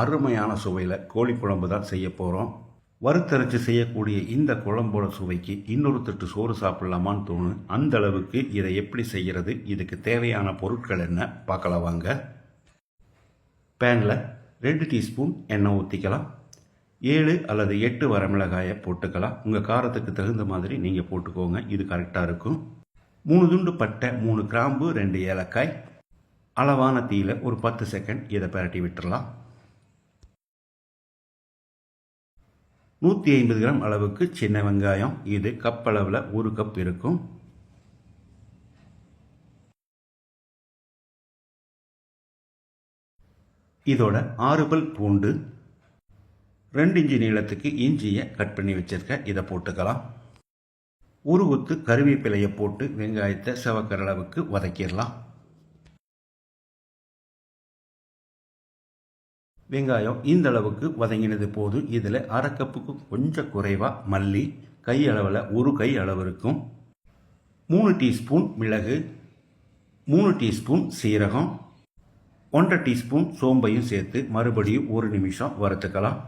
அருமையான சுவையில் கோழி குழம்பு தான் செய்ய போகிறோம். வறுத்தரைச்சி செய்யக்கூடிய இந்த குழம்போட சுவைக்கு இன்னொரு தட்டு சோறு சாப்பிடலாமான்னு தோணும். அந்த அளவுக்கு இதை எப்படி செய்கிறது, இதுக்கு தேவையான பொருட்கள் என்ன பார்க்கலாம் வாங்க. பேனில் 2 டீஸ்பூன் எண்ணெய் ஊற்றிக்கலாம். 7 அல்லது 8 வரமிளகாயை போட்டுக்கலாம். உங்கள் காரத்துக்கு தகுந்த மாதிரி நீங்கள் போட்டுக்கோங்க, இது கரெக்டாக இருக்கும். 3 துண்டு பட்டை, 3 கிராம்பு, 2 ஏலக்காய். அளவான தீயில ஒரு 10 செகண்ட் இதை பரட்டி விட்டுறலாம். 150 கிராம் அளவுக்கு சின்ன வெங்காயம், இது கப் அளவில் 1 கப் இருக்கும். இதோட 6 பல் பூண்டு, 2 இன்ச்சு நீளத்துக்கு இஞ்சியை கட் பண்ணி வச்சிருக்க, இதை போட்டுக்கலாம். ஒரு கொத்து கருவேப்பிலையை போட்டு வெங்காயத்தை செவக்கிற அளவுக்கு வதக்கிடலாம். வெங்காயம் இந்த அளவுக்கு வதங்கினது போது இதில் அரை கப்புக்கு கொஞ்சம் குறைவாக மல்லி, கை அளவில் 1 கை அளவு இருக்கும். 3 டீஸ்பூன் மிளகு, 3 டீஸ்பூன் சீரகம், 1.5 டீஸ்பூன் சோம்பையும் சேர்த்து மறுபடியும் 1 நிமிஷம் வறுத்துக்கலாம்.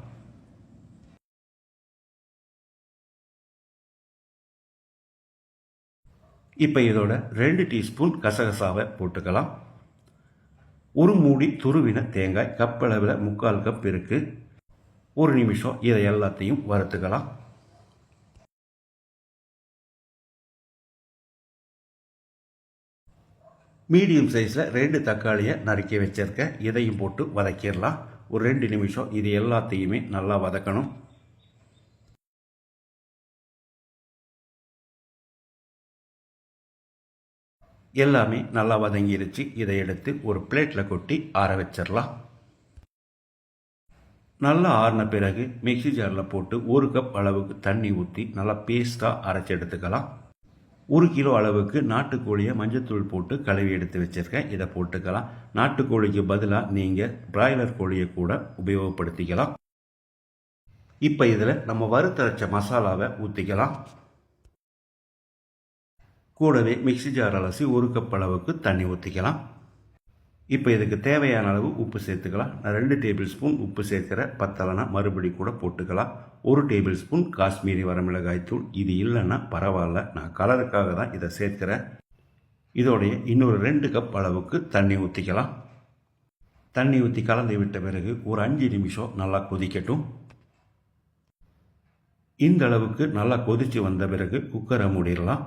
இப்போ இதோட 2 டீஸ்பூன் கசகசாவை போட்டுக்கலாம். 1 மூடி துருவின தேங்காய், கப் அளவில் 3/4 கப் இருக்கு. 1 நிமிஷம் இதை எல்லாத்தையும் வறுத்துக்கலாம். மீடியம் சைஸில் 2 தக்காளியை நறுக்கி வச்சிருக்க, இதையும் போட்டு வதக்கிடலாம். ஒரு 2 நிமிஷம் இது எல்லாத்தையுமே நல்லா வதக்கணும். எல்லாமே நல்லா வதங்கிருச்சு. இதை எடுத்து ஒரு பிளேட்டில் கொட்டி ஆற வச்சிடலாம். நல்லா ஆறின பிறகு மிக்சி ஜாரில் போட்டு 1 கப் அளவுக்கு தண்ணி ஊற்றி நல்லா பேஸ்ட்டாக அரைச்சி எடுத்துக்கலாம். 1 கிலோ அளவுக்கு நாட்டுக்கோழியை மஞ்சத்தூள் போட்டு கழுவி எடுத்து வச்சிருக்கேன், இதை போட்டுக்கலாம். நாட்டுக்கோழிக்கு பதிலாக நீங்கள் பிராய்லர் கோழியை கூட உபயோகப்படுத்திக்கலாம். இப்போ இதில் நம்ம வறுத்தரைச்ச மசாலாவை ஊற்றிக்கலாம். கூடவே மிக்சி ஜார் அலசி 1 கப் அளவுக்கு தண்ணி ஊற்றிக்கலாம். இப்போ இதுக்கு தேவையான அளவு உப்பு சேர்த்துக்கலாம். நான் 2 டேபிள் ஸ்பூன் உப்பு சேர்க்கிற, பத்தலைனா மறுபடி கூட போட்டுக்கலாம். 1 டேபிள் ஸ்பூன் காஷ்மீரி வரமிளகாய் தூள், இது இல்லைன்னா பரவாயில்ல, நான் கலருக்காக தான் இதை சேர்க்கிறேன். இதோடைய இன்னொரு 2 கப் அளவுக்கு தண்ணி ஊற்றிக்கலாம். தண்ணி ஊற்றி கலந்து விட்ட பிறகு ஒரு 5 நிமிஷம் நல்லா கொதிக்கட்டும். இந்த அளவுக்கு நல்லா கொதித்து வந்த பிறகு குக்கரை மூடிடலாம்.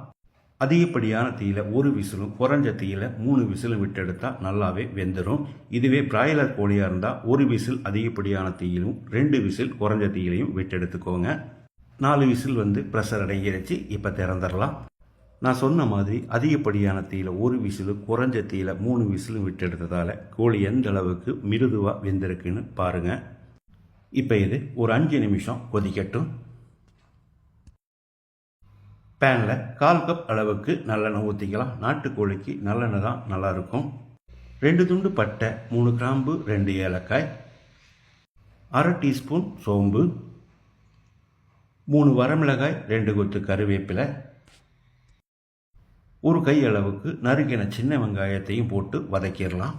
அதிகப்படியான தீயில 1 விசிலும், குறைஞ்ச தீயில 3 விசிலும் விட்டெடுத்தால் நல்லாவே வெந்துடும். இதுவே பிராய்லர் கோழியாக இருந்தால் 1 விசில் அதிகப்படியான தீயிலும், 2 விசில் குறைஞ்ச தீயிலையும் விட்டெடுத்துக்கோங்க. 4 விசில் ப்ரெஷர் அடங்கிடுச்சு. இப்போ திறந்துடலாம். நான் சொன்ன மாதிரி அதிகப்படியான தீயில 1 விசிலும், குறைஞ்ச தீயில 3 விசிலும் விட்டெடுத்ததால் கோழி எந்த அளவுக்கு மிருதுவாக வெந்திருக்குன்னு பாருங்கள். இப்போ இது ஒரு 5 நிமிஷம் கொதிக்கட்டும். பேனில் 1/4 கப் அளவுக்கு நல்லெண்ணெய் ஊற்றிக்கலாம். நாட்டுக்கோழிக்கு நல்லெண்ணெய் தான் நல்லாயிருக்கும். 2 துண்டு பட்டை, 3 கிராம்பு, 2 ஏலக்காய், அரை டீஸ்பூன் சோம்பு, 3 வரமிளகாய், 2 கொத்து கருவேப்பிலை, 1 கை அளவுக்கு நறுக்கின சின்ன வெங்காயத்தையும் போட்டு வதக்கிடலாம்.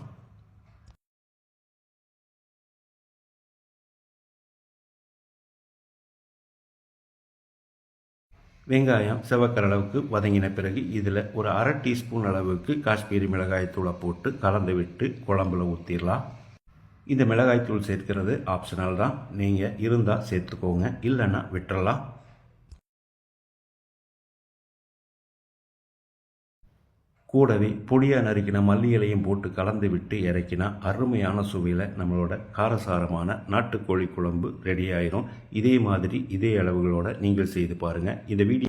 வெங்காயம் செவக்கிற அளவுக்கு வதங்கின பிறகு இதில் ஒரு அரை டீஸ்பூன் அளவுக்கு காஷ்மீரி மிளகாய் தூளை போட்டு கலந்து விட்டு குழம்புல ஊற்றிடலாம். இந்த மிளகாய் தூள் சேர்க்கிறது ஆப்ஷனல் தான், நீங்கள் இருந்தால் சேர்த்துக்கோங்க, இல்லைன்னா விட்டுறலாம். கூடவே பொடியாக நறுக்கின மல்லி இலையும் போட்டு கலந்து விட்டு இறக்கினா அருமையான சுவையில் நம்மளோட காரசாரமான நாட்டுக்கோழி குழம்பு ரெடி ஆயிரும். இதே மாதிரி இதே அளவுகளோடு நீங்கள் செய்து பாருங்கள். இந்த வீடியோ